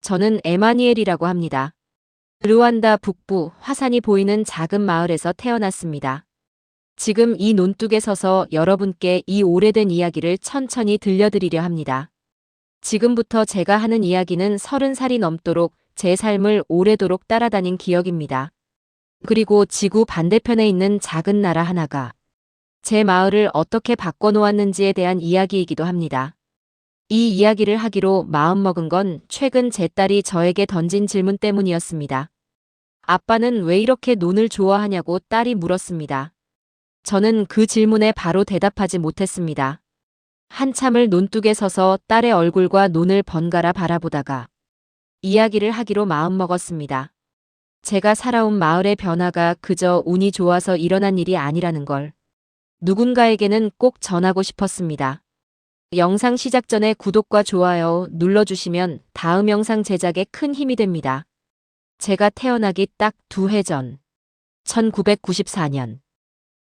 저는 에마니엘이라고 합니다. 르완다 북부 화산이 보이는 작은 마을에서 태어났습니다. 지금 이 논뚝에 서서 여러분께 이 오래된 이야기를 천천히 들려드리려 합니다. 지금부터 제가 하는 이야기는 30살이 넘도록 제 삶을 오래도록 따라다닌 기억입니다. 그리고 지구 반대편에 있는 작은 나라 하나가 제 마을을 어떻게 바꿔놓았는지에 대한 이야기이기도 합니다. 이 이야기를 하기로 마음먹은 건 최근 제 딸이 저에게 던진 질문 때문이었습니다. 아빠는 왜 이렇게 논을 좋아하냐고 딸이 물었습니다. 저는 그 질문에 바로 대답하지 못했습니다. 한참을 논뚝에 서서 딸의 얼굴과 논을 번갈아 바라보다가 이야기를 하기로 마음먹었습니다. 제가 살아온 마을의 변화가 그저 운이 좋아서 일어난 일이 아니라는 걸 누군가에게는 꼭 전하고 싶었습니다. 영상 시작 전에 구독과 좋아요 눌러주시면 다음 영상 제작에 큰 힘이 됩니다. 제가 태어나기 딱 2해 전, 1994년.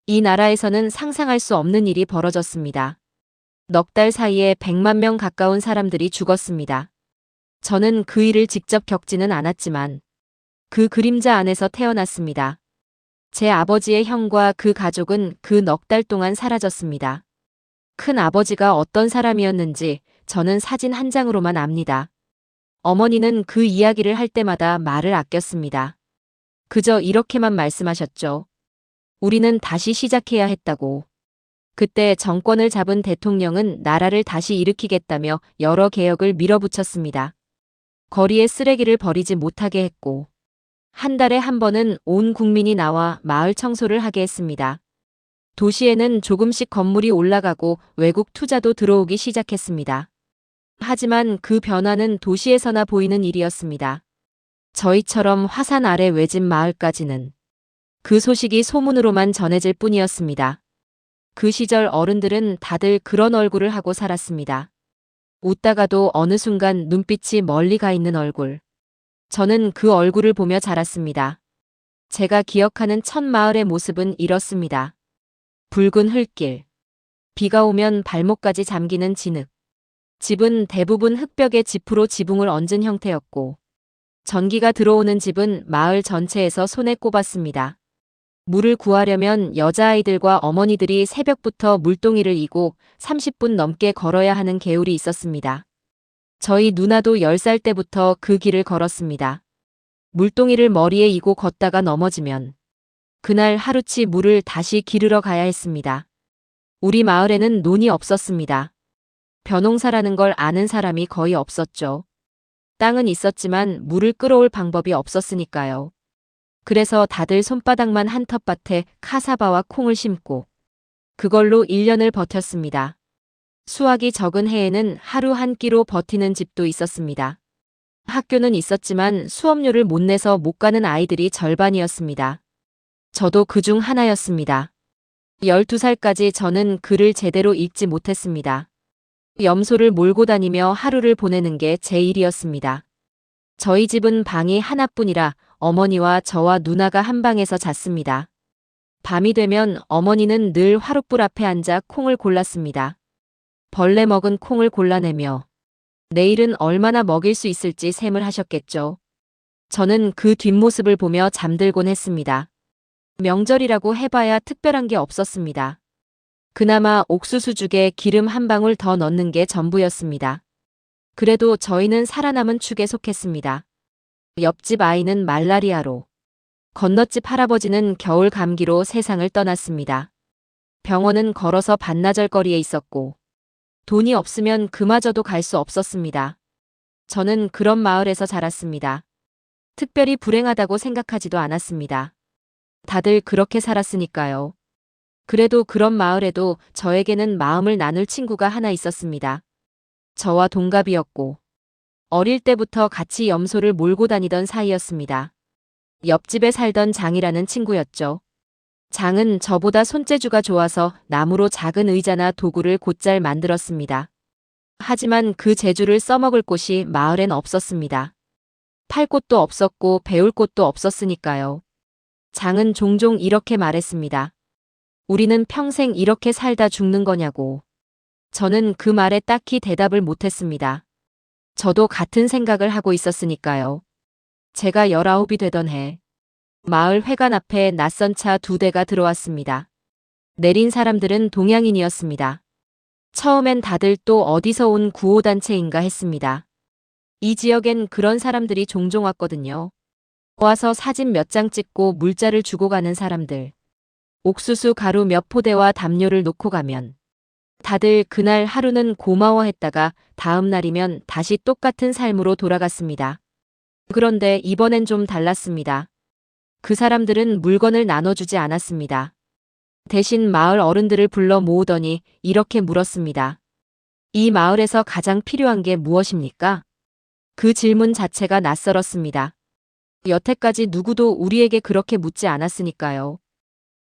이 나라에서는 상상할 수 없는 일이 벌어졌습니다. 넉 달 사이에 100만 명 가까운 사람들이 죽었습니다. 저는 그 일을 직접 겪지는 않았지만 그 그림자 안에서 태어났습니다. 제 아버지의 형과 그 가족은 그 넉 달 동안 사라졌습니다. 큰 아버지가 어떤 사람이었는지 저는 사진 한 장으로만 압니다. 어머니는 그 이야기를 할 때마다 말을 아꼈습니다. 그저 이렇게만 말씀하셨죠. 우리는 다시 시작해야 했다고. 그때 정권을 잡은 대통령은 나라를 다시 일으키겠다며 여러 개혁을 밀어붙였습니다. 거리에 쓰레기를 버리지 못하게 했고, 한 달에 한 번은 온 국민이 나와 마을 청소를 하게 했습니다. 도시에는 조금씩 건물이 올라가고 외국 투자도 들어오기 시작했습니다. 하지만 그 변화는 도시에서나 보이는 일이었습니다. 저희처럼 화산 아래 외진 마을까지는 그 소식이 소문으로만 전해질 뿐이었습니다. 그 시절 어른들은 다들 그런 얼굴을 하고 살았습니다. 웃다가도 어느 순간 눈빛이 멀리 가 있는 얼굴. 저는 그 얼굴을 보며 자랐습니다. 제가 기억하는 첫 마을의 모습은 이렇습니다. 붉은 흙길. 비가 오면 발목까지 잠기는 진흙. 집은 대부분 흙벽에 지프로 지붕을 얹은 형태였고, 전기가 들어오는 집은 마을 전체에서 손에 꼽았습니다. 물을 구하려면 여자아이들과 어머니들이 새벽부터 물동이를 이고 30분 넘게 걸어야 하는 계율이 있었습니다. 저희 누나도 10살 때부터 그 길을 걸었습니다. 물동이를 머리에 이고 걷다가 넘어지면 그날 하루치 물을 다시 기르러 가야 했습니다. 우리 마을에는 논이 없었습니다. 벼농사라는 걸 아는 사람이 거의 없었죠. 땅은 있었지만 물을 끌어올 방법이 없었으니까요. 그래서 다들 손바닥만 한 텃밭에 카사바와 콩을 심고 그걸로 1년을 버텼습니다. 수확이 적은 해에는 하루 한 끼로 버티는 집도 있었습니다. 학교는 있었지만 수업료를 못 내서 못 가는 아이들이 절반이었습니다. 저도 그중 하나였습니다. 12살까지 저는 글을 제대로 읽지 못했습니다. 염소를 몰고 다니며 하루를 보내는 게 제 일이었습니다. 저희 집은 방이 하나뿐이라 어머니와 저와 누나가 한 방에서 잤습니다. 밤이 되면 어머니는 늘 화롯불 앞에 앉아 콩을 골랐습니다. 벌레 먹은 콩을 골라내며 내일은 얼마나 먹일 수 있을지 셈을 하셨겠죠. 저는 그 뒷모습을 보며 잠들곤 했습니다. 명절이라고 해봐야 특별한 게 없었습니다. 그나마 옥수수죽에 기름 한 방울 더 넣는 게 전부였습니다. 그래도 저희는 살아남은 축에 속했습니다. 옆집 아이는 말라리아로, 건너집 할아버지는 겨울 감기로 세상을 떠났습니다. 병원은 걸어서 반나절 거리에 있었고, 돈이 없으면 그마저도 갈 수 없었습니다. 저는 그런 마을에서 자랐습니다. 특별히 불행하다고 생각하지도 않았습니다. 다들 그렇게 살았으니까요. 그래도 그런 마을에도 저에게는 마음을 나눌 친구가 하나 있었습니다. 저와 동갑이었고, 어릴 때부터 같이 염소를 몰고 다니던 사이였습니다. 옆집에 살던 장이라는 친구였죠. 장은 저보다 손재주가 좋아서 나무로 작은 의자나 도구를 곧잘 만들었습니다. 하지만 그 재주를 써먹을 곳이 마을엔 없었습니다. 팔 곳도 없었고 배울 곳도 없었으니까요. 장은 종종 이렇게 말했습니다. 우리는 평생 이렇게 살다 죽는 거냐고. 저는 그 말에 딱히 대답을 못했습니다. 저도 같은 생각을 하고 있었으니까요. 제가 19이 되던 해, 마을 회관 앞에 낯선 차 2대가 들어왔습니다. 내린 사람들은 동양인이었습니다. 처음엔 다들 또 어디서 온 구호단체인가 했습니다. 이 지역엔 그런 사람들이 종종 왔거든요. 와서 사진 몇 장 찍고 물자를 주고 가는 사람들. 옥수수 가루 몇 포대와 담요를 놓고 가면 다들 그날 하루는 고마워했다가 다음 날이면 다시 똑같은 삶으로 돌아갔습니다. 그런데 이번엔 좀 달랐습니다. 그 사람들은 물건을 나눠주지 않았습니다. 대신 마을 어른들을 불러 모으더니 이렇게 물었습니다. 이 마을에서 가장 필요한 게 무엇입니까? 그 질문 자체가 낯설었습니다. 여태까지 누구도 우리에게 그렇게 묻지 않았으니까요.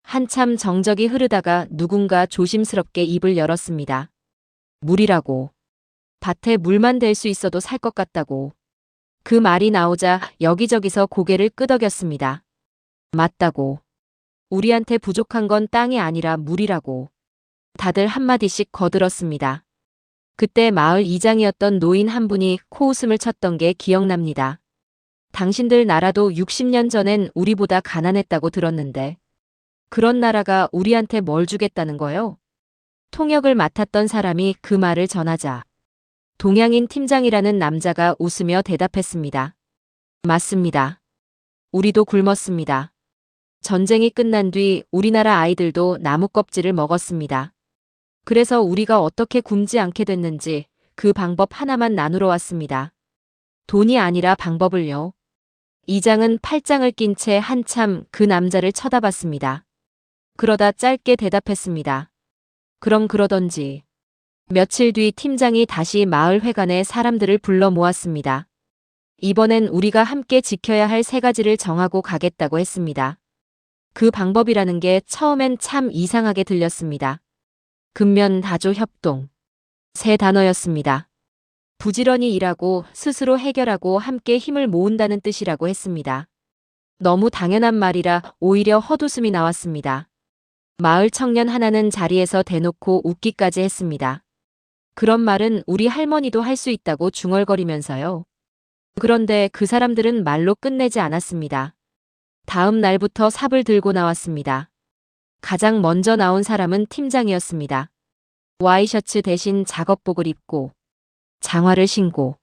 한참 정적이 흐르다가 누군가 조심스럽게 입을 열었습니다. 물이라고. 밭에 물만 댈 수 있어도 살 것 같다고. 그 말이 나오자 여기저기서 고개를 끄덕였습니다. 맞다고. 우리한테 부족한 건 땅이 아니라 물이라고. 다들 한마디씩 거들었습니다. 그때 마을 이장이었던 노인 한 분이 코웃음을 쳤던 게 기억납니다. 당신들 나라도 60년 전엔 우리보다 가난했다고 들었는데 그런 나라가 우리한테 뭘 주겠다는 거요? 통역을 맡았던 사람이 그 말을 전하자 동양인 팀장이라는 남자가 웃으며 대답했습니다. 맞습니다. 우리도 굶었습니다. 전쟁이 끝난 뒤 우리나라 아이들도 나무 껍질을 먹었습니다. 그래서 우리가 어떻게 굶지 않게 됐는지 그 방법 하나만 나누러 왔습니다. 돈이 아니라 방법을요. 이장은 팔짱을 낀 채 한참 그 남자를 쳐다봤습니다. 그러다 짧게 대답했습니다. 그럼 그러던지. 며칠 뒤 팀장이 다시 마을 회관에 사람들을 불러 모았습니다. 이번엔 우리가 함께 지켜야 할 3가지를 정하고 가겠다고 했습니다. 그 방법이라는 게 처음엔 참 이상하게 들렸습니다. 근면 다조 협동. 3단어였습니다. 부지런히 일하고 스스로 해결하고 함께 힘을 모은다는 뜻이라고 했습니다. 너무 당연한 말이라 오히려 헛웃음이 나왔습니다. 마을 청년 하나는 자리에서 대놓고 웃기까지 했습니다. 그런 말은 우리 할머니도 할 수 있다고 중얼거리면서요. 그런데 그 사람들은 말로 끝내지 않았습니다. 다음 날부터 삽을 들고 나왔습니다. 가장 먼저 나온 사람은 팀장이었습니다. 와이셔츠 대신 작업복을 입고 장화를 신고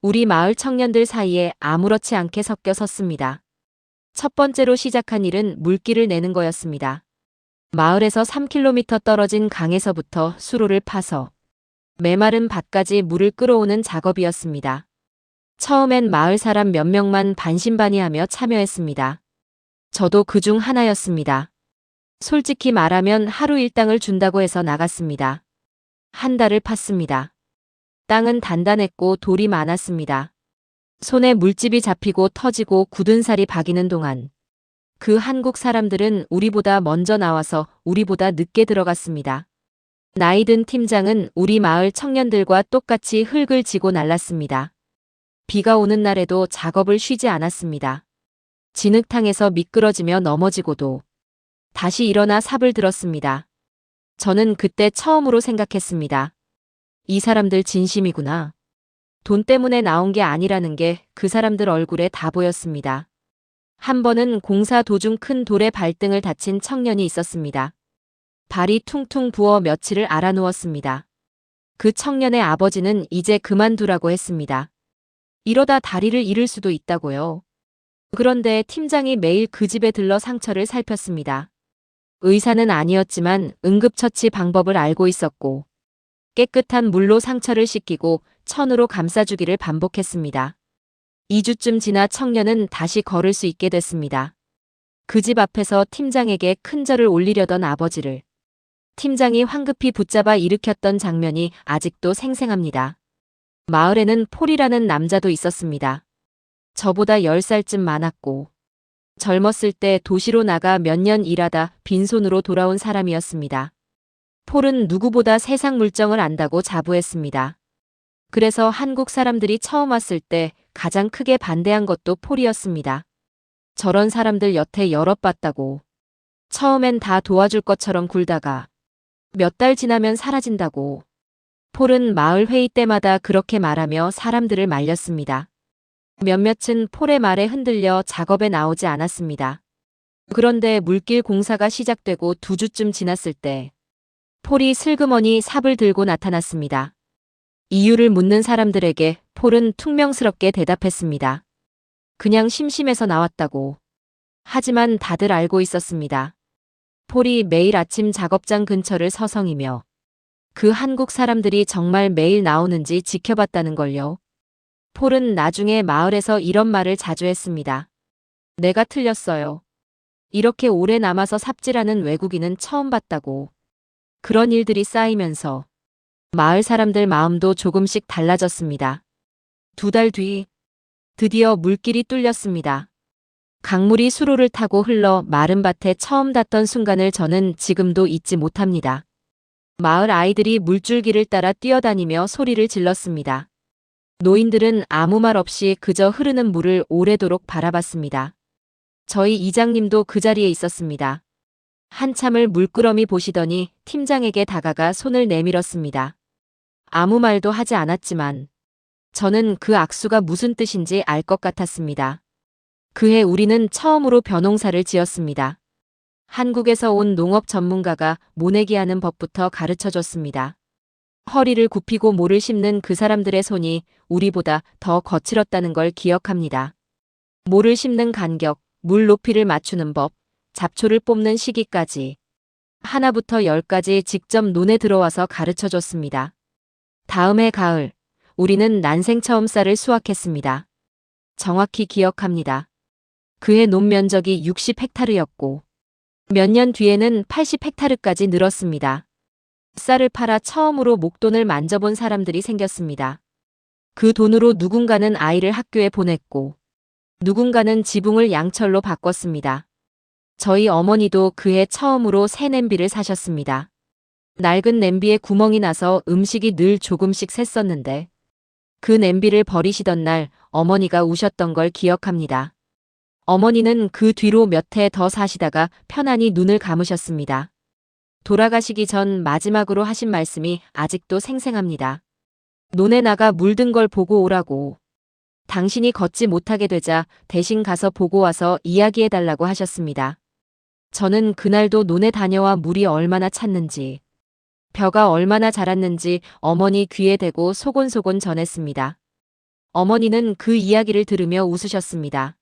우리 마을 청년들 사이에 아무렇지 않게 섞여 섰습니다. 첫 번째로 시작한 일은 물기를 내는 거였습니다. 마을에서 3km 떨어진 강에서부터 수로를 파서 메마른 밭까지 물을 끌어오는 작업이었습니다. 처음엔 마을 사람 몇 명만 반신반의하며 참여했습니다. 저도 그중 하나였습니다. 솔직히 말하면 하루 일당을 준다고 해서 나갔습니다. 한 달을 팠습니다. 땅은 단단했고 돌이 많았습니다. 손에 물집이 잡히고 터지고 굳은 살이 박이는 동안 그 한국 사람들은 우리보다 먼저 나와서 우리보다 늦게 들어갔습니다. 나이든 팀장은 우리 마을 청년들과 똑같이 흙을 지고 날랐습니다. 비가 오는 날에도 작업을 쉬지 않았습니다. 진흙탕에서 미끄러지며 넘어지고도 다시 일어나 삽을 들었습니다. 저는 그때 처음으로 생각했습니다. 이 사람들 진심이구나. 돈 때문에 나온 게 아니라는 게 그 사람들 얼굴에 다 보였습니다. 한 번은 공사 도중 큰 돌에 발등을 다친 청년이 있었습니다. 발이 퉁퉁 부어 며칠을 앓아누웠습니다. 그 청년의 아버지는 이제 그만두라고 했습니다. 이러다 다리를 잃을 수도 있다고요. 그런데 팀장이 매일 그 집에 들러 상처를 살폈습니다. 의사는 아니었지만 응급처치 방법을 알고 있었고 깨끗한 물로 상처를 씻기고 천으로 감싸주기를 반복했습니다. 2주쯤 지나 청년은 다시 걸을 수 있게 됐습니다. 그 집 앞에서 팀장에게 큰 절을 올리려던 아버지를 팀장이 황급히 붙잡아 일으켰던 장면이 아직도 생생합니다. 마을에는 폴이라는 남자도 있었습니다. 저보다 10살쯤 많았고 젊었을 때 도시로 나가 몇 년 일하다 빈손으로 돌아온 사람이었습니다. 폴은 누구보다 세상 물정을 안다고 자부했습니다. 그래서 한국 사람들이 처음 왔을 때 가장 크게 반대한 것도 폴이었습니다. 저런 사람들 여태 여럿 봤다고. 처음엔 다 도와줄 것처럼 굴다가 몇 달 지나면 사라진다고. 폴은 마을 회의 때마다 그렇게 말하며 사람들을 말렸습니다. 몇몇은 폴의 말에 흔들려 작업에 나오지 않았습니다. 그런데 물길 공사가 시작되고 2주쯤 지났을 때 폴이 슬그머니 삽을 들고 나타났습니다. 이유를 묻는 사람들에게 폴은 퉁명스럽게 대답했습니다. 그냥 심심해서 나왔다고. 하지만 다들 알고 있었습니다. 폴이 매일 아침 작업장 근처를 서성이며 그 한국 사람들이 정말 매일 나오는지 지켜봤다는 걸요. 폴은 나중에 마을에서 이런 말을 자주 했습니다. 내가 틀렸어요. 이렇게 오래 남아서 삽질하는 외국인은 처음 봤다고. 그런 일들이 쌓이면서 마을 사람들 마음도 조금씩 달라졌습니다. 2달 뒤 드디어 물길이 뚫렸습니다. 강물이 수로를 타고 흘러 마른 밭에 처음 닿던 순간을 저는 지금도 잊지 못합니다. 마을 아이들이 물줄기를 따라 뛰어다니며 소리를 질렀습니다. 노인들은 아무 말 없이 그저 흐르는 물을 오래도록 바라봤습니다. 저희 이장님도 그 자리에 있었습니다. 한참을 물끄러미 보시더니 팀장에게 다가가 손을 내밀었습니다. 아무 말도 하지 않았지만 저는 그 악수가 무슨 뜻인지 알 것 같았습니다. 그해 우리는 처음으로 벼농사를 지었습니다. 한국에서 온 농업 전문가가 모내기 하는 법부터 가르쳐줬습니다. 허리를 굽히고 모를 심는 그 사람들의 손이 우리보다 더 거칠었다는 걸 기억합니다. 모를 심는 간격, 물 높이를 맞추는 법, 잡초를 뽑는 시기까지 하나부터 10까지 직접 논에 들어와서 가르쳐줬습니다. 다음 해 가을, 우리는 난생 처음 쌀을 수확했습니다. 정확히 기억합니다. 그해 논 면적이 60헥타르였고 몇 년 뒤에는 80헥타르까지 늘었습니다. 쌀을 팔아 처음으로 목돈을 만져본 사람들이 생겼습니다. 그 돈으로 누군가는 아이를 학교에 보냈고 누군가는 지붕을 양철로 바꿨습니다. 저희 어머니도 그해 처음으로 새 냄비를 사셨습니다. 낡은 냄비에 구멍이 나서 음식이 늘 조금씩 샜었는데 그 냄비를 버리시던 날 어머니가 우셨던 걸 기억합니다. 어머니는 그 뒤로 몇 해 더 사시다가 편안히 눈을 감으셨습니다. 돌아가시기 전 마지막으로 하신 말씀이 아직도 생생합니다. 논에 나가 물든 걸 보고 오라고. 당신이 걷지 못하게 되자 대신 가서 보고 와서 이야기해달라고 하셨습니다. 저는 그날도 논에 다녀와 물이 얼마나 찼는지, 벼가 얼마나 자랐는지 어머니 귀에 대고 소곤소곤 전했습니다. 어머니는 그 이야기를 들으며 웃으셨습니다.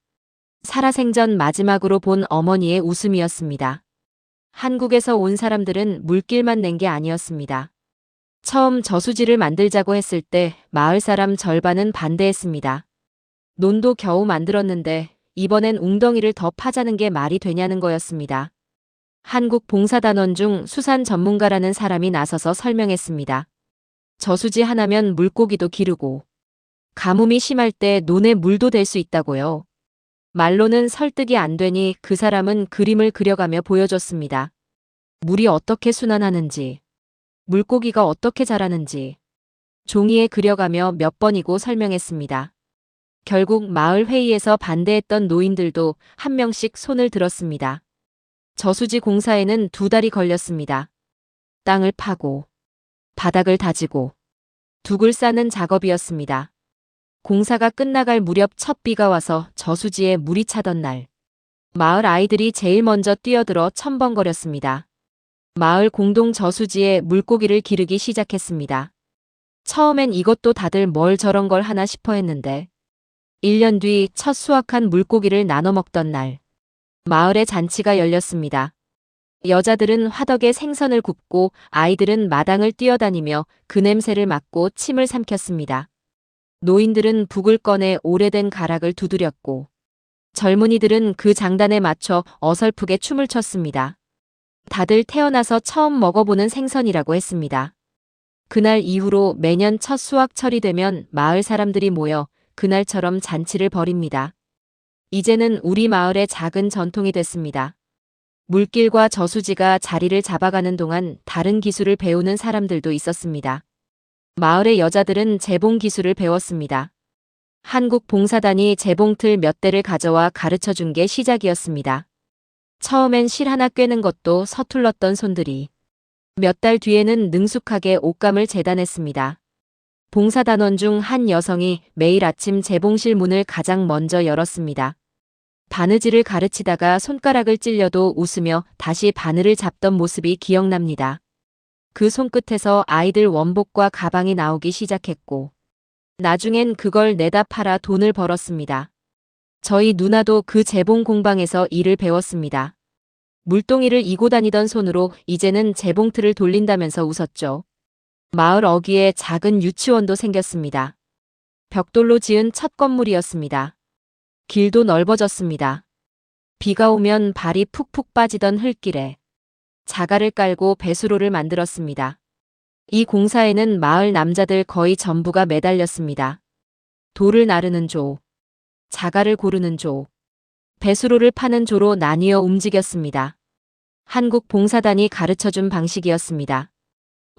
살아생전 마지막으로 본 어머니의 웃음이었습니다. 한국에서 온 사람들은 물길만 낸 게 아니었습니다. 처음 저수지를 만들자고 했을 때 마을 사람 절반은 반대했습니다. 논도 겨우 만들었는데 이번엔 웅덩이를 더 파자는 게 말이 되냐는 거였습니다. 한국 봉사단원 중 수산 전문가라는 사람이 나서서 설명했습니다. 저수지 하나면 물고기도 기르고 가뭄이 심할 때 논에 물도 댈 수 있다고요. 말로는 설득이 안 되니 그 사람은 그림을 그려가며 보여줬습니다. 물이 어떻게 순환하는지, 물고기가 어떻게 자라는지 종이에 그려가며 몇 번이고 설명했습니다. 결국 마을 회의에서 반대했던 노인들도 한 명씩 손을 들었습니다. 저수지 공사에는 2달이 걸렸습니다. 땅을 파고 바닥을 다지고 둑을 싸는 작업이었습니다. 공사가 끝나갈 무렵 첫 비가 와서 저수지에 물이 차던 날, 마을 아이들이 제일 먼저 뛰어들어 첨벙거렸습니다. 마을 공동 저수지에 물고기를 기르기 시작했습니다. 처음엔 이것도 다들 뭘 저런 걸 하나 싶어 했는데 1년 뒤 첫 수확한 물고기를 나눠 먹던 날, 마을에 잔치가 열렸습니다. 여자들은 화덕에 생선을 굽고 아이들은 마당을 뛰어다니며 그 냄새를 맡고 침을 삼켰습니다. 노인들은 북을 꺼내 오래된 가락을 두드렸고 젊은이들은 그 장단에 맞춰 어설프게 춤을 췄습니다. 다들 태어나서 처음 먹어보는 생선이라고 했습니다. 그날 이후로 매년 첫 수확철이 되면 마을 사람들이 모여 그날처럼 잔치를 벌입니다. 이제는 우리 마을의 작은 전통이 됐습니다. 물길과 저수지가 자리를 잡아가는 동안 다른 기술을 배우는 사람들도 있었습니다. 마을의 여자들은 재봉 기술을 배웠습니다. 한국 봉사단이 재봉틀 몇 대를 가져와 가르쳐준 게 시작이었습니다. 처음엔 실 하나 꿰는 것도 서툴렀던 손들이 몇 달 뒤에는 능숙하게 옷감을 재단했습니다. 봉사단원 중 한 여성이 매일 아침 재봉실 문을 가장 먼저 열었습니다. 바느질을 가르치다가 손가락을 찔려도 웃으며 다시 바늘을 잡던 모습이 기억납니다. 그 손끝에서 아이들 원복과 가방이 나오기 시작했고, 나중엔 그걸 내다 팔아 돈을 벌었습니다. 저희 누나도 그 재봉 공방에서 일을 배웠습니다. 물동이를 이고 다니던 손으로 이제는 재봉틀을 돌린다면서 웃었죠. 마을 어귀에 작은 유치원도 생겼습니다. 벽돌로 지은 첫 건물이었습니다. 길도 넓어졌습니다. 비가 오면 발이 푹푹 빠지던 흙길에 자갈을 깔고 배수로를 만들었습니다. 이 공사에는 마을 남자들 거의 전부가 매달렸습니다. 돌을 나르는 조, 자갈을 고르는 조, 배수로를 파는 조로 나뉘어 움직였습니다. 한국 봉사단이 가르쳐준 방식이었습니다.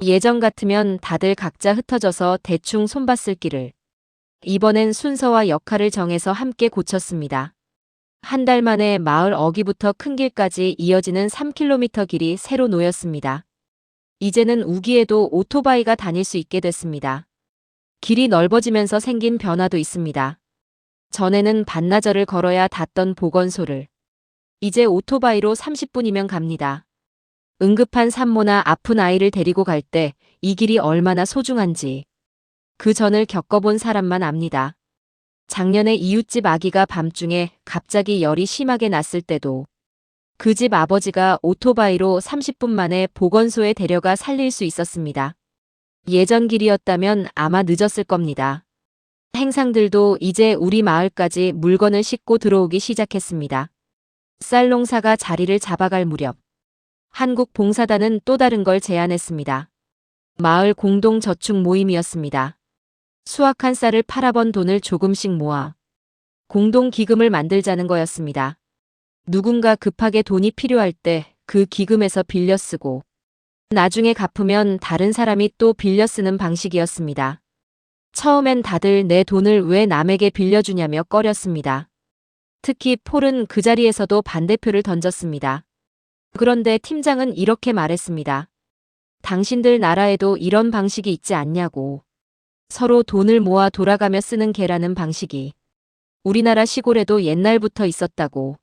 예전 같으면 다들 각자 흩어져서 대충 손봤을 길을, 이번엔 순서와 역할을 정해서 함께 고쳤습니다. 한 달 만에 마을 어귀부터 큰 길까지 이어지는 3km 길이 새로 놓였습니다. 이제는 우기에도 오토바이가 다닐 수 있게 됐습니다. 길이 넓어지면서 생긴 변화도 있습니다. 전에는 반나절을 걸어야 닿던 보건소를 이제 오토바이로 30분이면 갑니다. 응급한 산모나 아픈 아이를 데리고 갈 때 이 길이 얼마나 소중한지 그 전을 겪어본 사람만 압니다. 작년에 이웃집 아기가 밤중에 갑자기 열이 심하게 났을 때도 그 집 아버지가 오토바이로 30분 만에 보건소에 데려가 살릴 수 있었습니다. 예전 길이었다면 아마 늦었을 겁니다. 행상들도 이제 우리 마을까지 물건을 싣고 들어오기 시작했습니다. 쌀 농사가 자리를 잡아갈 무렵 한국 봉사단은 또 다른 걸 제안했습니다. 마을 공동 저축 모임이었습니다. 수확한 쌀을 팔아번 돈을 조금씩 모아 공동 기금을 만들자는 거였습니다. 누군가 급하게 돈이 필요할 때 그 기금에서 빌려 쓰고 나중에 갚으면 다른 사람이 또 빌려 쓰는 방식이었습니다. 처음엔 다들 내 돈을 왜 남에게 빌려주냐며 꺼렸습니다. 특히 폴은 그 자리에서도 반대표를 던졌습니다. 그런데 팀장은 이렇게 말했습니다. 당신들 나라에도 이런 방식이 있지 않냐고. 서로 돈을 모아 돌아가며 쓰는 개라는 방식이 우리나라 시골에도 옛날부터 있었다고.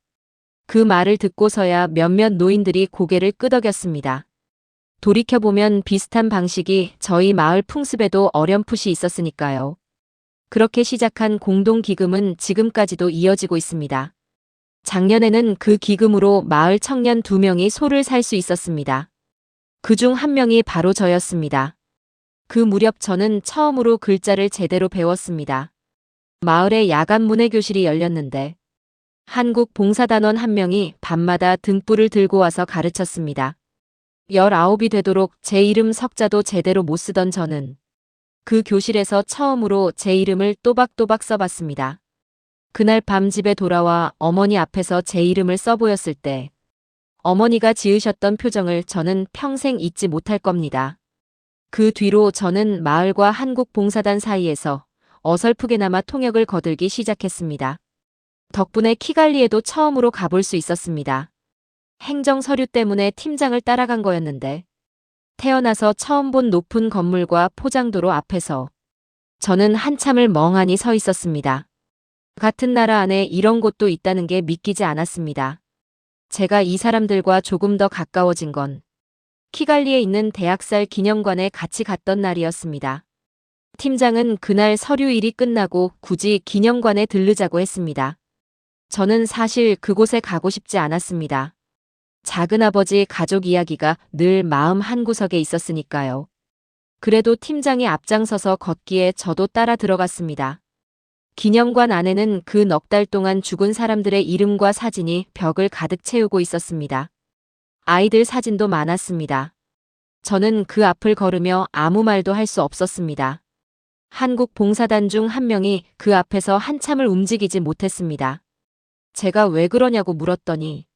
그 말을 듣고서야 몇몇 노인들이 고개를 끄덕였습니다. 돌이켜보면 비슷한 방식이 저희 마을 풍습에도 어렴풋이 있었으니까요. 그렇게 시작한 공동기금은 지금까지도 이어지고 있습니다. 작년에는 그 기금으로 마을 청년 2명이 소를 살 수 있었습니다. 그중 한 명이 바로 저였습니다. 그 무렵 저는 처음으로 글자를 제대로 배웠습니다. 마을에 야간 문해교실이 열렸는데 한국 봉사단원 한 명이 밤마다 등불을 들고 와서 가르쳤습니다. 19이 되도록 제 이름 석자도 제대로 못 쓰던 저는 그 교실에서 처음으로 제 이름을 또박또박 써봤습니다. 그날 밤 집에 돌아와 어머니 앞에서 제 이름을 써보였을 때 어머니가 지으셨던 표정을 저는 평생 잊지 못할 겁니다. 그 뒤로 저는 마을과 한국 봉사단 사이에서 어설프게나마 통역을 거들기 시작했습니다. 덕분에 키갈리에도 처음으로 가볼 수 있었습니다. 행정 서류 때문에 팀장을 따라간 거였는데 태어나서 처음 본 높은 건물과 포장도로 앞에서 저는 한참을 멍하니 서 있었습니다. 같은 나라 안에 이런 곳도 있다는 게 믿기지 않았습니다. 제가 이 사람들과 조금 더 가까워진 건 키갈리에 있는 대학살 기념관에 같이 갔던 날이었습니다. 팀장은 그날 서류 일이 끝나고 굳이 기념관에 들르자고 했습니다. 저는 사실 그곳에 가고 싶지 않았습니다. 작은아버지 가족 이야기가 늘 마음 한구석에 있었으니까요. 그래도 팀장이 앞장서서 걷기에 저도 따라 들어갔습니다. 기념관 안에는 그 넉 달 동안 죽은 사람들의 이름과 사진이 벽을 가득 채우고 있었습니다. 아이들 사진도 많았습니다. 저는 그 앞을 걸으며 아무 말도 할 수 없었습니다. 한국 봉사단 중 한 명이 그 앞에서 한참을 움직이지 못했습니다. 제가 왜 그러냐고 물었더니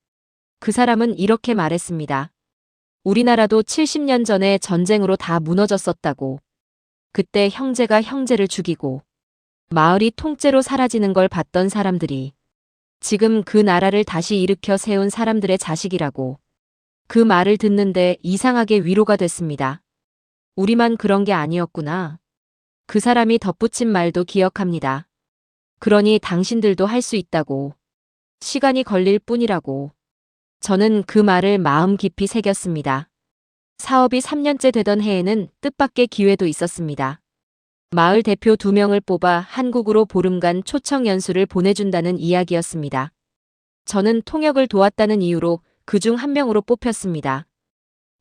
그 사람은 이렇게 말했습니다. 우리나라도 70년 전에 전쟁으로 다 무너졌었다고. 그때 형제가 형제를 죽이고 마을이 통째로 사라지는 걸 봤던 사람들이 지금 그 나라를 다시 일으켜 세운 사람들의 자식이라고. 그 말을 듣는데 이상하게 위로가 됐습니다. 우리만 그런 게 아니었구나. 그 사람이 덧붙인 말도 기억합니다. 그러니 당신들도 할 수 있다고. 시간이 걸릴 뿐이라고. 저는 그 말을 마음 깊이 새겼습니다. 사업이 3년째 되던 해에는 뜻밖의 기회도 있었습니다. 마을 대표 2명을 뽑아 한국으로 보름간 초청 연수를 보내준다는 이야기였습니다. 저는 통역을 도왔다는 이유로 그중 1명으로 뽑혔습니다.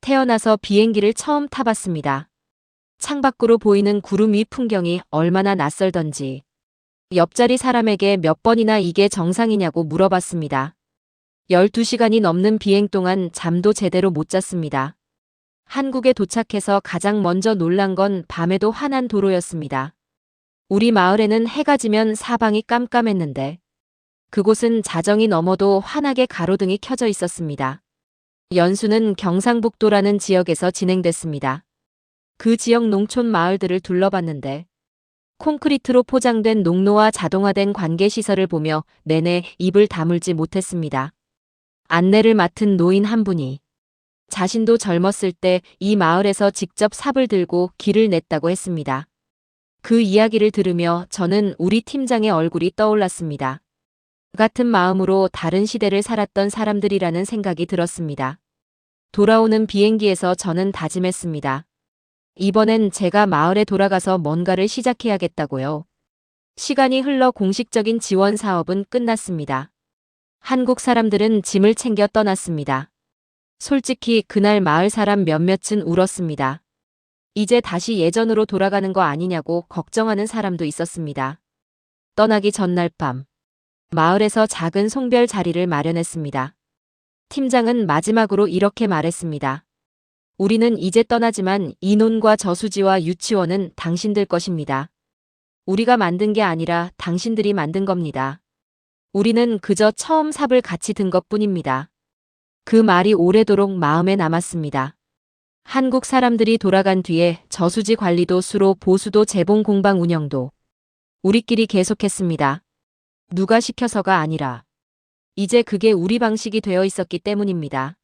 태어나서 비행기를 처음 타봤습니다. 창밖으로 보이는 구름 위 풍경이 얼마나 낯설던지. 옆자리 사람에게 몇 번이나 이게 정상이냐고 물어봤습니다. 12시간이 넘는 비행 동안 잠도 제대로 못 잤습니다. 한국에 도착해서 가장 먼저 놀란 건 밤에도 환한 도로였습니다. 우리 마을에는 해가 지면 사방이 깜깜했는데 그곳은 자정이 넘어도 환하게 가로등이 켜져 있었습니다. 연수는 경상북도라는 지역에서 진행됐습니다. 그 지역 농촌 마을들을 둘러봤는데 콘크리트로 포장된 농로와 자동화된 관계시설을 보며 내내 입을 다물지 못했습니다. 안내를 맡은 노인 한 분이 자신도 젊었을 때 이 마을에서 직접 삽을 들고 길을 냈다고 했습니다. 그 이야기를 들으며 저는 우리 팀장의 얼굴이 떠올랐습니다. 같은 마음으로 다른 시대를 살았던 사람들이라는 생각이 들었습니다. 돌아오는 비행기에서 저는 다짐했습니다. 이번엔 제가 마을에 돌아가서 뭔가를 시작해야겠다고요. 시간이 흘러 공식적인 지원 사업은 끝났습니다. 한국 사람들은 짐을 챙겨 떠났습니다. 솔직히 그날 마을 사람 몇몇은 울었습니다. 이제 다시 예전으로 돌아가는 거 아니냐고 걱정하는 사람도 있었습니다. 떠나기 전날 밤, 마을에서 작은 송별 자리를 마련했습니다. 팀장은 마지막으로 이렇게 말했습니다. 우리는 이제 떠나지만 인혼과 저수지와 유치원은 당신들 것입니다. 우리가 만든 게 아니라 당신들이 만든 겁니다. 우리는 그저 처음 삽을 같이 든 것뿐입니다. 그 말이 오래도록 마음에 남았습니다. 한국 사람들이 돌아간 뒤에 저수지 관리도 수로 보수도 재봉 공방 운영도 우리끼리 계속했습니다. 누가 시켜서가 아니라 이제 그게 우리 방식이 되어 있었기 때문입니다.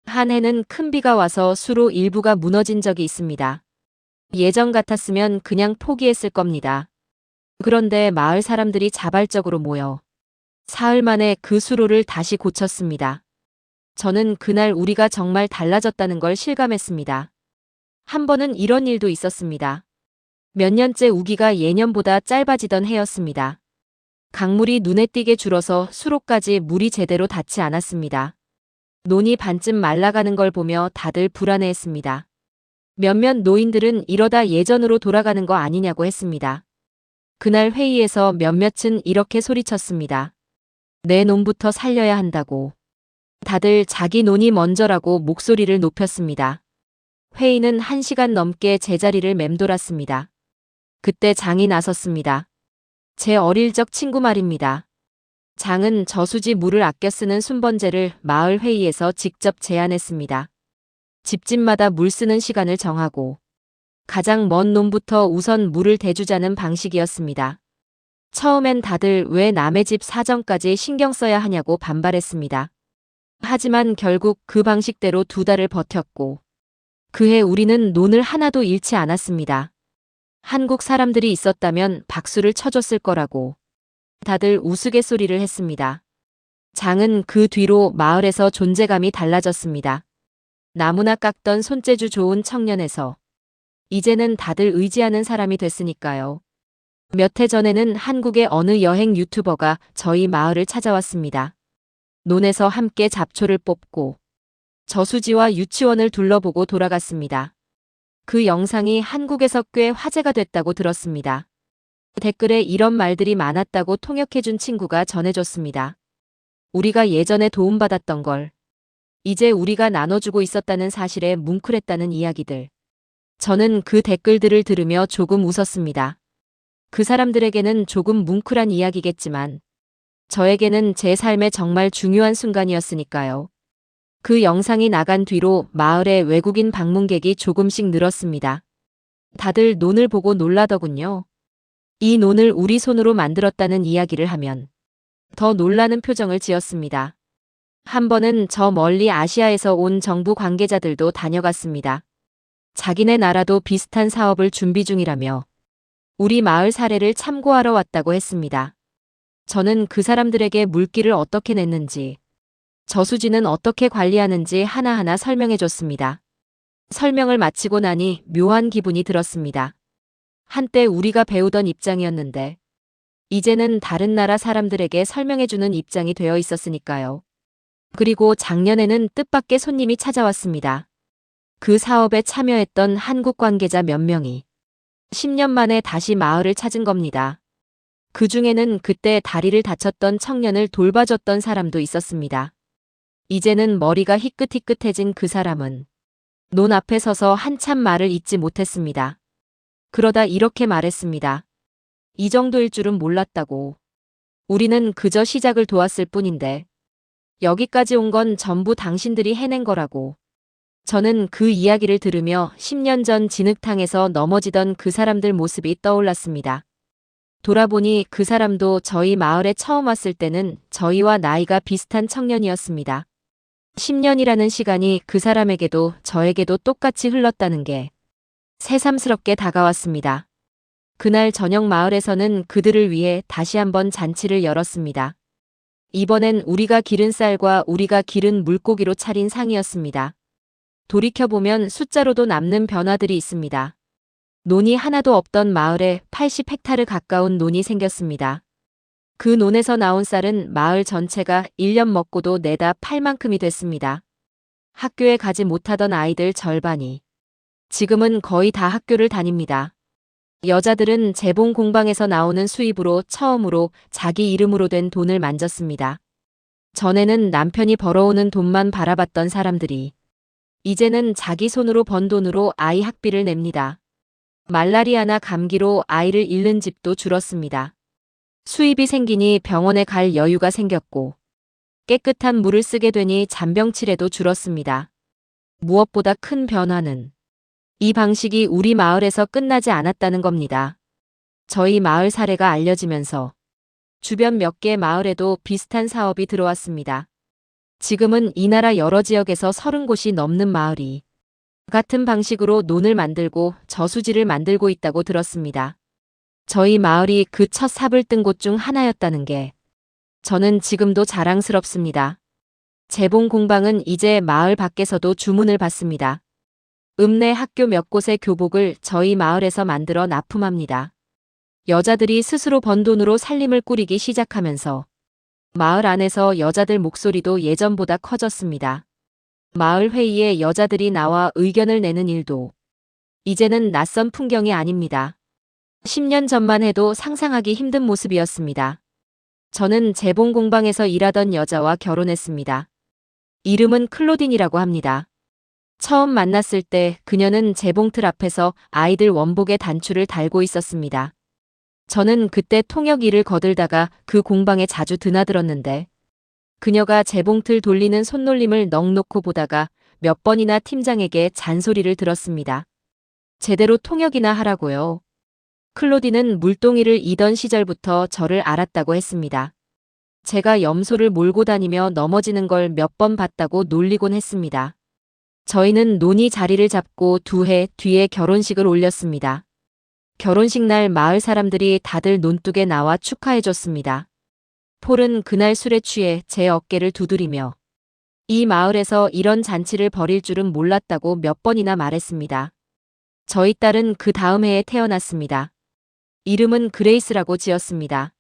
한 해는 큰 비가 와서 수로 일부가 무너진 적이 있습니다. 예전 같았으면 그냥 포기했을 겁니다. 그런데 마을 사람들이 자발적으로 모여 사흘 만에 그 수로를 다시 고쳤습니다. 저는 그날 우리가 정말 달라졌다는 걸 실감했습니다. 한 번은 이런 일도 있었습니다. 몇 년째 우기가 예년보다 짧아지던 해였습니다. 강물이 눈에 띄게 줄어서 수로까지 물이 제대로 닿지 않았습니다. 논이 반쯤 말라가는 걸 보며 다들 불안해했습니다. 몇몇 노인들은 이러다 예전으로 돌아가는 거 아니냐고 했습니다. 그날 회의에서 몇몇은 이렇게 소리쳤습니다. 내 논부터 살려야 한다고. 다들 자기 논이 먼저라고 목소리를 높였습니다. 회의는 1시간 넘게 제자리를 맴돌았습니다. 그때 장이 나섰습니다. 제 어릴 적 친구 말입니다. 장은 저수지 물을 아껴 쓰는 순번제를 마을 회의에서 직접 제안했습니다. 집집마다 물 쓰는 시간을 정하고 가장 먼 논부터 우선 물을 대주자는 방식이었습니다. 처음엔 다들 왜 남의 집 사정까지 신경 써야 하냐고 반발했습니다. 하지만 결국 그 방식대로 2달을 버텼고 그해 우리는 논을 하나도 잃지 않았습니다. 한국 사람들이 있었다면 박수를 쳐줬을 거라고 다들 우스갯소리를 했습니다. 장은 그 뒤로 마을에서 존재감이 달라졌습니다. 나무나 깎던 손재주 좋은 청년에서 이제는 다들 의지하는 사람이 됐으니까요. 몇 해 전에는 한국의 어느 여행 유튜버가 저희 마을을 찾아왔습니다. 논에서 함께 잡초를 뽑고 저수지와 유치원을 둘러보고 돌아갔습니다. 그 영상이 한국에서 꽤 화제가 됐다고 들었습니다. 댓글에 이런 말들이 많았다고 통역해준 친구가 전해줬습니다. 우리가 예전에 도움받았던 걸 이제 우리가 나눠주고 있었다는 사실에 뭉클했다는 이야기들. 저는 그 댓글들을 들으며 조금 웃었습니다. 그 사람들에게는 조금 뭉클한 이야기겠지만 저에게는 제 삶의 정말 중요한 순간이었으니까요. 그 영상이 나간 뒤로 마을에 외국인 방문객이 조금씩 늘었습니다. 다들 논을 보고 놀라더군요. 이 논을 우리 손으로 만들었다는 이야기를 하면 더 놀라는 표정을 지었습니다. 한 번은 저 멀리 아시아에서 온 정부 관계자들도 다녀갔습니다. 자기네 나라도 비슷한 사업을 준비 중이라며 우리 마을 사례를 참고하러 왔다고 했습니다. 저는 그 사람들에게 물기를 어떻게 냈는지, 저수지는 어떻게 관리하는지 하나하나 설명해 줬습니다. 설명을 마치고 나니 묘한 기분이 들었습니다. 한때 우리가 배우던 입장이었는데, 이제는 다른 나라 사람들에게 설명해주는 입장이 되어 있었으니까요. 그리고 작년에는 뜻밖의 손님이 찾아왔습니다. 그 사업에 참여했던 한국 관계자 몇 명이 10년 만에 다시 마을을 찾은 겁니다. 그 중에는 그때 다리를 다쳤던 청년을 돌봐줬던 사람도 있었습니다. 이제는 머리가 희끗희끗해진 그 사람은 논 앞에 서서 한참 말을 잇지 못했습니다. 그러다 이렇게 말했습니다. 이 정도일 줄은 몰랐다고. 우리는 그저 시작을 도왔을 뿐인데 여기까지 온 건 전부 당신들이 해낸 거라고. 저는 그 이야기를 들으며 10년 전 진흙탕에서 넘어지던 그 사람들 모습이 떠올랐습니다. 돌아보니 그 사람도 저희 마을에 처음 왔을 때는 저희와 나이가 비슷한 청년이었습니다. 10년이라는 시간이 그 사람에게도 저에게도 똑같이 흘렀다는 게 새삼스럽게 다가왔습니다. 그날 저녁 마을에서는 그들을 위해 다시 한번 잔치를 열었습니다. 이번엔 우리가 기른 쌀과 우리가 기른 물고기로 차린 상이었습니다. 돌이켜보면 숫자로도 남는 변화들이 있습니다. 논이 하나도 없던 마을에 80헥타르 가까운 논이 생겼습니다. 그 논에서 나온 쌀은 마을 전체가 1년 먹고도 내다 팔 만큼이 됐습니다. 학교에 가지 못하던 아이들 절반이 지금은 거의 다 학교를 다닙니다. 여자들은 재봉 공방에서 나오는 수입으로 처음으로 자기 이름으로 된 돈을 만졌습니다. 전에는 남편이 벌어오는 돈만 바라봤던 사람들이 이제는 자기 손으로 번 돈으로 아이 학비를 냅니다. 말라리아나 감기로 아이를 잃는 집도 줄었습니다. 수입이 생기니 병원에 갈 여유가 생겼고 깨끗한 물을 쓰게 되니 잔병치레도 줄었습니다. 무엇보다 큰 변화는 이 방식이 우리 마을에서 끝나지 않았다는 겁니다. 저희 마을 사례가 알려지면서 주변 몇 개 마을에도 비슷한 사업이 들어왔습니다. 지금은 이 나라 여러 지역에서 30곳이 넘는 마을이 같은 방식으로 논을 만들고 저수지를 만들고 있다고 들었습니다. 저희 마을이 그 첫 삽을 뜬 곳 중 하나였다는 게 저는 지금도 자랑스럽습니다. 재봉 공방은 이제 마을 밖에서도 주문을 받습니다. 읍내 학교 몇 곳의 교복을 저희 마을에서 만들어 납품합니다. 여자들이 스스로 번 돈으로 살림을 꾸리기 시작하면서 마을 안에서 여자들 목소리도 예전보다 커졌습니다. 마을 회의에 여자들이 나와 의견을 내는 일도 이제는 낯선 풍경이 아닙니다. 10년 전만 해도 상상하기 힘든 모습이었습니다. 저는 재봉 공방에서 일하던 여자와 결혼했습니다. 이름은 클로딘이라고 합니다. 처음 만났을 때 그녀는 재봉틀 앞에서 아이들 원복의 단추를 달고 있었습니다. 저는 그때 통역 일을 거들다가 그 공방에 자주 드나들었는데 그녀가 재봉틀 돌리는 손놀림을 넋놓고 보다가 몇 번이나 팀장에게 잔소리를 들었습니다. 제대로 통역이나 하라고요. 클로디는 물동이를 이던 시절부터 저를 알았다고 했습니다. 제가 염소를 몰고 다니며 넘어지는 걸 몇 번 봤다고 놀리곤 했습니다. 저희는 논이 자리를 잡고 2해 뒤에 결혼식을 올렸습니다. 결혼식 날 마을 사람들이 다들 논둑에 나와 축하해줬습니다. 폴은 그날 술에 취해 제 어깨를 두드리며 이 마을에서 이런 잔치를 벌일 줄은 몰랐다고 몇 번이나 말했습니다. 저희 딸은 그 다음 해에 태어났습니다. 이름은 그레이스라고 지었습니다.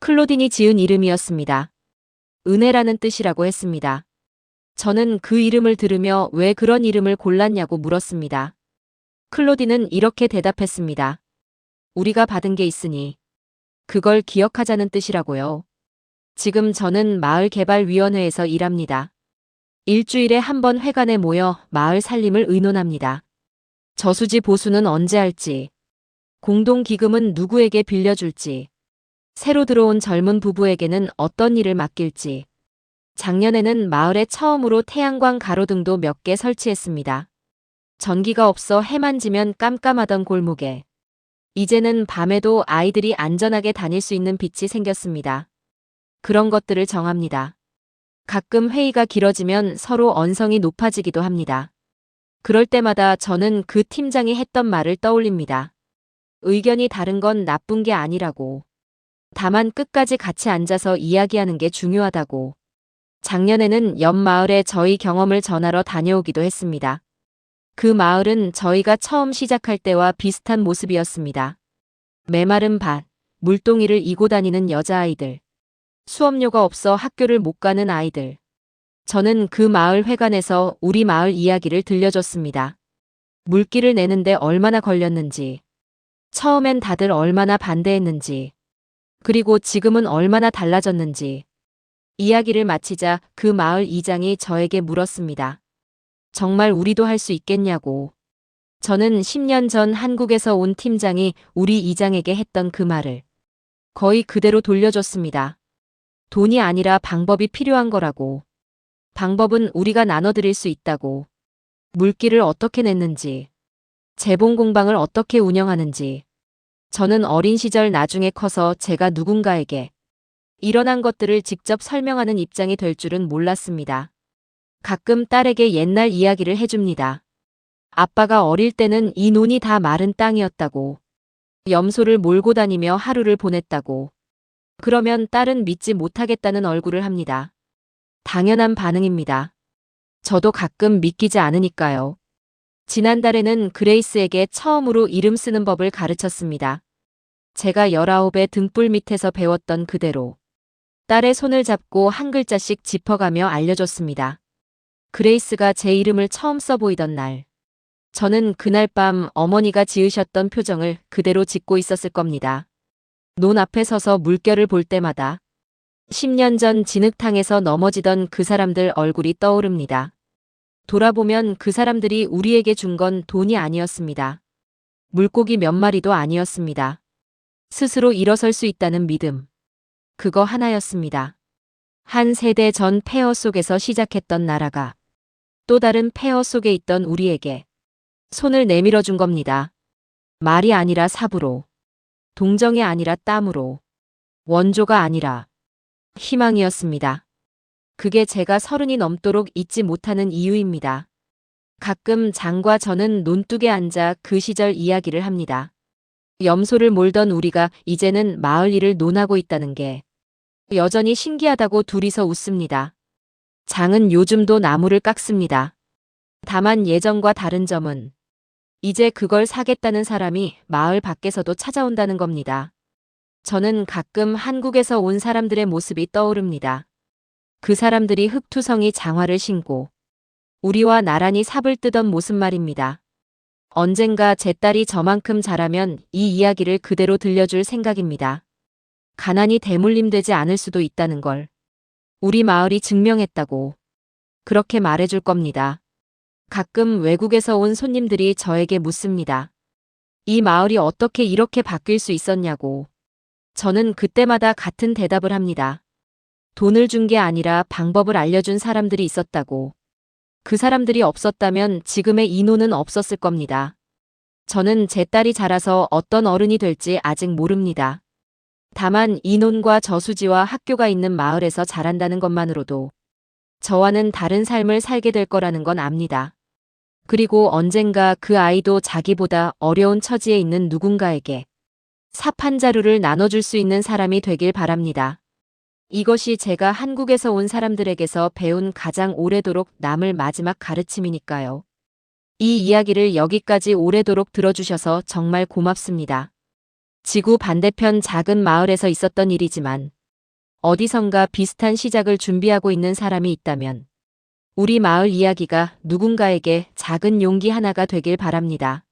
클로딘이 지은 이름이었습니다. 은혜라는 뜻이라고 했습니다. 저는 그 이름을 들으며 왜 그런 이름을 골랐냐고 물었습니다. 클로딘은 이렇게 대답했습니다. 우리가 받은 게 있으니 그걸 기억하자는 뜻이라고요. 지금 저는 마을개발위원회에서 일합니다. 일주일에 한 번 회관에 모여 마을 살림을 의논합니다. 저수지 보수는 언제 할지, 공동기금은 누구에게 빌려줄지, 새로 들어온 젊은 부부에게는 어떤 일을 맡길지. 작년에는 마을에 처음으로 태양광 가로등도 몇 개 설치했습니다. 전기가 없어 해만 지면 깜깜하던 골목에 이제는 밤에도 아이들이 안전하게 다닐 수 있는 빛이 생겼습니다. 그런 것들을 정합니다. 가끔 회의가 길어지면 서로 언성이 높아지기도 합니다. 그럴 때마다 저는 그 팀장이 했던 말을 떠올립니다. 의견이 다른 건 나쁜 게 아니라고. 다만 끝까지 같이 앉아서 이야기하는 게 중요하다고. 작년에는 옆 마을에 저희 경험을 전하러 다녀오기도 했습니다. 그 마을은 저희가 처음 시작할 때와 비슷한 모습이었습니다. 메마른 밭, 물동이를 이고 다니는 여자아이들, 수업료가 없어 학교를 못 가는 아이들. 저는 그 마을 회관에서 우리 마을 이야기를 들려줬습니다. 물길을 내는데 얼마나 걸렸는지, 처음엔 다들 얼마나 반대했는지, 그리고 지금은 얼마나 달라졌는지. 이야기를 마치자 그 마을 이장이 저에게 물었습니다. 정말 우리도 할 수 있겠냐고. 저는 10년 전 한국에서 온 팀장이 우리 이장에게 했던 그 말을 거의 그대로 돌려줬습니다. 돈이 아니라 방법이 필요한 거라고. 방법은 우리가 나눠드릴 수 있다고. 물길을 어떻게 냈는지, 재봉 공방을 어떻게 운영하는지. 저는 어린 시절 나중에 커서 제가 누군가에게 일어난 것들을 직접 설명하는 입장이 될 줄은 몰랐습니다. 가끔 딸에게 옛날 이야기를 해줍니다. 아빠가 어릴 때는 이 논이 다 마른 땅이었다고. 염소를 몰고 다니며 하루를 보냈다고. 그러면 딸은 믿지 못하겠다는 얼굴을 합니다. 당연한 반응입니다. 저도 가끔 믿기지 않으니까요. 지난달에는 그레이스에게 처음으로 이름 쓰는 법을 가르쳤습니다. 제가 19의 등불 밑에서 배웠던 그대로. 딸의 손을 잡고 한 글자씩 짚어가며 알려줬습니다. 그레이스가 제 이름을 처음 써보이던 날. 저는 그날 밤 어머니가 지으셨던 표정을 그대로 짓고 있었을 겁니다. 논 앞에 서서 물결을 볼 때마다 10년 전 진흙탕에서 넘어지던 그 사람들 얼굴이 떠오릅니다. 돌아보면 그 사람들이 우리에게 준 건 돈이 아니었습니다. 물고기 몇 마리도 아니었습니다. 스스로 일어설 수 있다는 믿음. 그거 하나였습니다. 한 세대 전 폐허 속에서 시작했던 나라가 또 다른 폐허 속에 있던 우리에게 손을 내밀어 준 겁니다. 말이 아니라 삽으로. 동정이 아니라 땀으로. 원조가 아니라 희망이었습니다. 그게 제가 30이 넘도록 잊지 못하는 이유입니다. 가끔 장과 저는 논둑에 앉아 그 시절 이야기를 합니다. 염소를 몰던 우리가 이제는 마을 일을 논하고 있다는 게 여전히 신기하다고 둘이서 웃습니다. 장은 요즘도 나무를 깎습니다. 다만 예전과 다른 점은 이제 그걸 사겠다는 사람이 마을 밖에서도 찾아온다는 겁니다. 저는 가끔 한국에서 온 사람들의 모습이 떠오릅니다. 그 사람들이 흙투성이 장화를 신고 우리와 나란히 삽을 뜨던 모습 말입니다. 언젠가 제 딸이 저만큼 자라면 이 이야기를 그대로 들려줄 생각입니다. 가난이 대물림되지 않을 수도 있다는 걸 우리 마을이 증명했다고 그렇게 말해줄 겁니다. 가끔 외국에서 온 손님들이 저에게 묻습니다. 이 마을이 어떻게 이렇게 바뀔 수 있었냐고. 저는 그때마다 같은 대답을 합니다. 돈을 준 게 아니라 방법을 알려준 사람들이 있었다고. 그 사람들이 없었다면 지금의 이 논은 없었을 겁니다. 저는 제 딸이 자라서 어떤 어른이 될지 아직 모릅니다. 다만 이 논과 저수지와 학교가 있는 마을에서 자란다는 것만으로도 저와는 다른 삶을 살게 될 거라는 건 압니다. 그리고 언젠가 그 아이도 자기보다 어려운 처지에 있는 누군가에게 삽 한 자루를 나눠줄 수 있는 사람이 되길 바랍니다. 이것이 제가 한국에서 온 사람들에게서 배운 가장 오래도록 남을 마지막 가르침이니까요. 이 이야기를 여기까지 오래도록 들어주셔서 정말 고맙습니다. 지구 반대편 작은 마을에서 있었던 일이지만 어디선가 비슷한 시작을 준비하고 있는 사람이 있다면 우리 마을 이야기가 누군가에게 작은 용기 하나가 되길 바랍니다.